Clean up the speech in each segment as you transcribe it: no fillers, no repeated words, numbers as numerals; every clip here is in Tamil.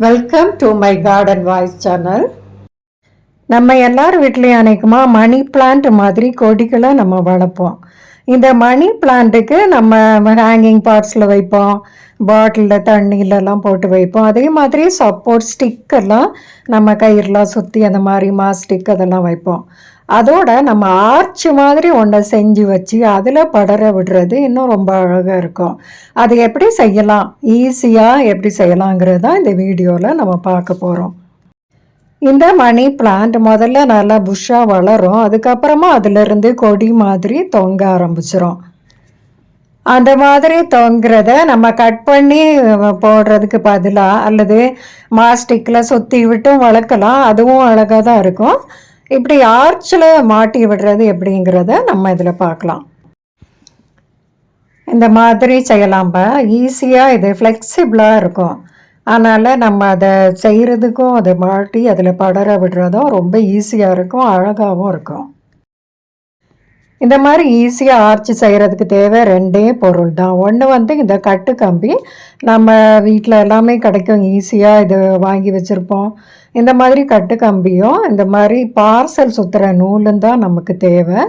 Welcome to my garden voice channel. நம்ம எல்லார் வீட்லேயும் அநேகமாக மணி பிளான்ட் மாதிரி கொடிகளை நம்ம வளர்ப்போம். இந்த மணி பிளான்ட்டுக்கு நம்ம ஹேங்கிங் பாட்ஸில் வைப்போம், பாட்டிலில் தண்ணியிலலாம் போட்டு வைப்போம். அதே மாதிரி சப்போர்ட் ஸ்டிக்கெல்லாம் நம்ம கயிறுலாம் சுற்றி அந்த மாதிரி ஸ்டிக் அதெல்லாம் வைப்போம். அதோட நம்ம ஆர்ச் மாதிரி ஒன்றை செஞ்சு வச்சு அதில் படர விடுறது இன்னும் ரொம்ப அழகாக இருக்கும். அது எப்படி செய்யலாம், ஈஸியாக எப்படி செய்யலாங்கிறது தான் இந்த வீடியோவில் நம்ம பார்க்க போகிறோம். இந்த மணி பிளான்ட் முதல்ல நல்லா புஷ்ஷாக வளரும். அதுக்கப்புறமா அதிலிருந்து கொடி மாதிரி தொங்க ஆரம்பிச்சிடும். அந்த மாதிரி தொங்குறத நம்ம கட் பண்ணி போடுறதுக்கு பதிலாக அல்லது மாஸ்டிக்கில் சுற்றி விட்டும் வளர்க்கலாம். அதுவும் அழகாக தான் இருக்கும். இப்படி ஆர்ச்சில் மாட்டி விடுறது எப்படிங்கிறத நம்ம இதில் பார்க்கலாம். இந்த மாதிரி செய்யலாம்பா, ஈஸியாக இது ஃப்ளெக்சிபிளாக இருக்கும். அதனால் நம்ம அதை செய்கிறதுக்கும் அதை மாட்டி அதில் படர விடுறதும் ரொம்ப ஈஸியாக இருக்கும், அழகாகவும் இருக்கும். இந்த மாதிரி ஈஸியாக ஆர்ச்சி செய்கிறதுக்கு தேவை ரெண்டே பொருள் தான். ஒன்று இந்த கட்டு கம்பி, நம்ம வீட்டில் எல்லாமே கிடைக்கும், ஈஸியாக இது வாங்கி வச்சுருப்போம். இந்த மாதிரி கட்டு கம்பியும் இந்த மாதிரி பார்சல் சுற்றுற நூலும் தான் நமக்கு தேவை.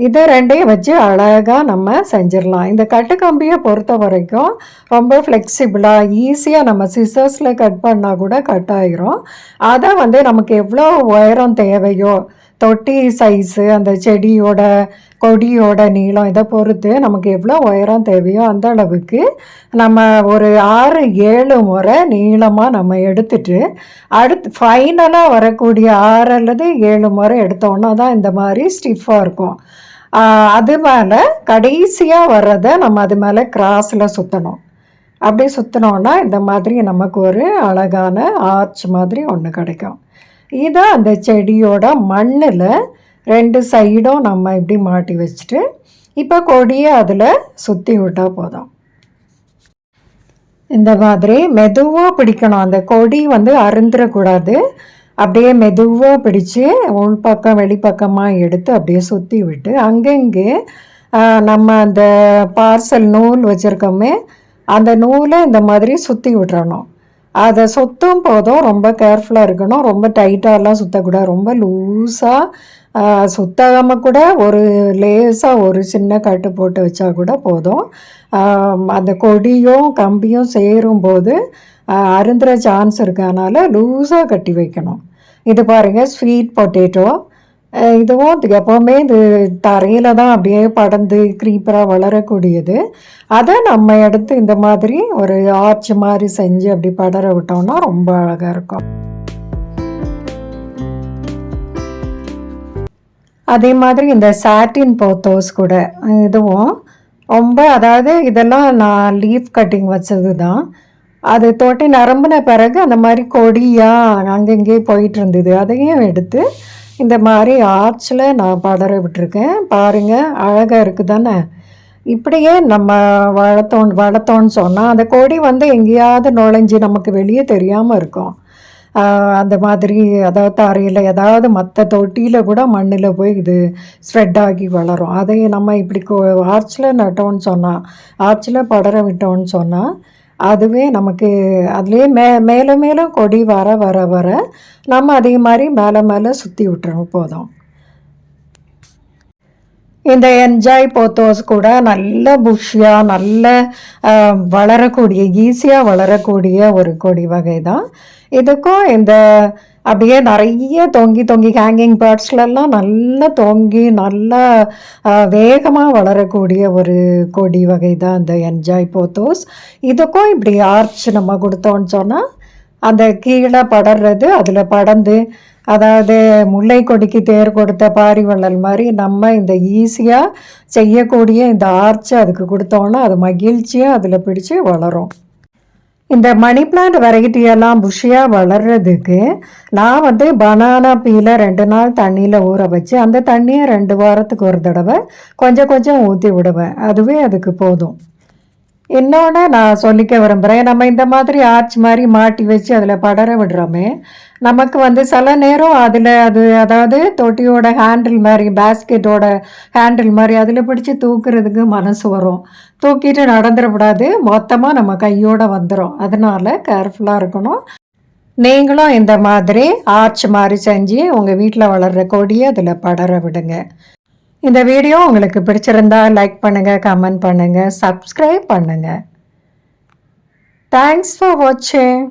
இதை ரெண்டையும் வச்சு அழகாக நம்ம செஞ்சிடலாம். இந்த கட்டு கம்பியை பொறுத்த வரைக்கும் ரொம்ப ஃப்ளெக்சிபிளாக ஈஸியாக நம்ம சிசர்ஸில் கட் பண்ணால் கூட கட் ஆகிரும். அதை நமக்கு எவ்வளோ உயரம் தேவையோ, தொட்டி சைஸு, அந்த செடியோட கொடியோட நீளம் இதை பொறுத்து நமக்கு எவ்வளோ உயரம் தேவையோ அந்த அளவுக்கு நம்ம ஒரு 6-7 முறை நீளமாக நம்ம எடுத்துட்டு அடுத்து ஃபைனலாக வரக்கூடிய 6 அல்லது 7 முறை எடுத்தோன்னா தான் இந்த மாதிரி ஸ்டிஃபாக இருக்கும். அது மேலே கடைசியாக வர்றதை நம்ம அது மேலே கிராஸில் சுற்றணும். அப்படி சுற்றினோன்னா இந்த மாதிரி நமக்கு ஒரு அழகான ஆர்ச் மாதிரி ஒன்று கிடைக்கும். இதை அந்த செடியோட மண்ணில் 2 சைடும் நம்ம இப்படி மாட்டி வச்சுட்டு இப்போ கொடியை அதில் சுற்றி விட்டால் போதும். இந்த மாதிரி மெதுவாக பிடிக்கணும். அந்த கொடி அருந்துடக்கூடாது. அப்படியே மெதுவாக பிடிச்சி உள்பக்கம் வெளிப்பக்கமாக எடுத்து அப்படியே சுற்றி விட்டு அங்கங்கே நம்ம அந்த பார்சல் நூல் வச்சுருக்கோமே அந்த நூலை இந்த மாதிரி சுற்றி விட்டுறணும். அதை சுற்றும் போதும் ரொம்ப கேர்ஃபுல்லாக இருக்கணும். ரொம்ப டைட்டாலாம் சுற்றக்கூடாது. ரொம்ப லூஸாக சுத்தாமல் கூட ஒரு லேசாக ஒரு சின்ன கட்டு போட்டு வச்சா கூட போதும். அந்த கொடியும் கம்பியும் சேரும்போது அருந்துற சான்ஸ் இருக்கனால லூஸாக கட்டி வைக்கணும். இது பாருங்கள், ஸ்வீட் பொட்டேட்டோ. இதுவும் எப்போவுமே இது தரையில் தான் அப்படியே படர்ந்து க்ரீப்பராக வளரக்கூடியது. அதை நம்ம எடுத்து இந்த மாதிரி ஒரு ஆர்ச் மாதிரி செஞ்சு அப்படி படர விட்டோம்னா ரொம்ப அழகாக இருக்கும். அதே மாதிரி இந்த சாட்டின் போத்தோஸ் கூட இதுவும் ரொம்ப, அதாவது இதெல்லாம் நான் லீஃப் கட்டிங் வச்சது தான். அது தொட்டி நரம்பின பிறகு அந்த மாதிரி கொடியாக அங்கங்கே போயிட்டு இருந்தது. அதையும் எடுத்து இந்த மாதிரி ஆர்ச்சில் நான் படர விட்டுருக்கேன். பாருங்கள், அழகாக இருக்குது தானே. இப்படியே நம்ம வளர்த்தோன்னு சொன்னால் அந்த கொடி எங்கேயாவது நுழைஞ்சி நமக்கு வெளியே தெரியாமல் இருக்கும். அந்த மாதிரி அதாவது தரையில் ஏதாவது மற்ற தொட்டியில் கூட மண்ணில் போய் இது ஸ்ப்ரெட் ஆகி வளரும். அதை நம்ம இப்படி ஆர்ச்சில் நட்டோன்னு சொன்னால், ஆர்ச்சில் படர விட்டோன்னு சொன்னால் அதுவே நமக்கு அதுலேயே மேலே மேலே கொடி வர வர வர நம்ம அதே மாதிரி மேலே மேலே சுற்றி விட்டுறோம் போதும். இந்த என்ஜாய் போத்தோஸ் கூட நல்ல புஷ்ஷியாக நல்ல வளரக்கூடிய, ஈஸியாக வளரக்கூடிய ஒரு கொடி வகை தான். இதுக்கும் இந்த அப்படியே நிறைய தொங்கி ஹேங்கிங் பேர்ட்ஸ்லாம் நல்லா தொங்கி நல்லா வேகமாக வளரக்கூடிய ஒரு கொடி வகை தான் இந்த என்ஜாய் போத்தோஸ். இதுக்கும் இப்படி ஆர்ச் நம்ம கொடுத்தோன்னு சொன்னால் அந்த கீழே படர்றது அதில் படர்ந்து, அதாவது முல்லை கொடிக்கு தேர் கொடுத்த பாரிவள்ளல் மாதிரி நம்ம இந்த ஈஸியாக செய்யக்கூடிய இந்த ஆர்ச்சை அதுக்கு கொடுத்தோன்னா அது மகிழ்ச்சியாக அதில் பிடிச்சி வளரும். இந்த மணி பிளான்ட் வெரைட்டியெல்லாம் புஷ்ஷியாக வளர்கிறதுக்கு நான் பனானா பீலை 2 நாள் தண்ணியில் ஊற வச்சு அந்த தண்ணியை 2 வாரத்துக்கு ஒரு தடவை கொஞ்சம் ஊற்றி விடுவேன். அதுவே அதுக்கு போதும். இன்னொன்று நான் சொல்லிக்க விரும்புகிறேன், நம்ம இந்த மாதிரி ஆர்ச் மாதிரி மாட்டி வச்சு அதில் படர விடுறோமே, நமக்கு சில நேரம் அதில் அதாவது தொட்டியோட ஹேண்டில் மாதிரி, பேஸ்கெட்டோட ஹேண்டில் மாதிரி அதில் பிடிச்சி தூக்குறதுக்கு மனசு வரும். தூக்கிட்டு நடந்துடக்கூடாது, மொத்தமாக நம்ம கையோடு வந்துடும். அதனால் கேர்ஃபுல்லாக இருக்கணும். நீங்களும் இந்த மாதிரி ஆர்ச் மாதிரி செஞ்சு உங்கள் வீட்டில் வளர்கிற கொடியை அதில் படர விடுங்க. இந்த வீடியோ உங்களுக்கு பிடிச்சிருந்தா லைக் பண்ணுங்கள், கமெண்ட் பண்ணுங்கள், சப்ஸ்கிரைப் பண்ணுங்கள். தேங்க்ஸ் ஃபார் வாட்சிங்.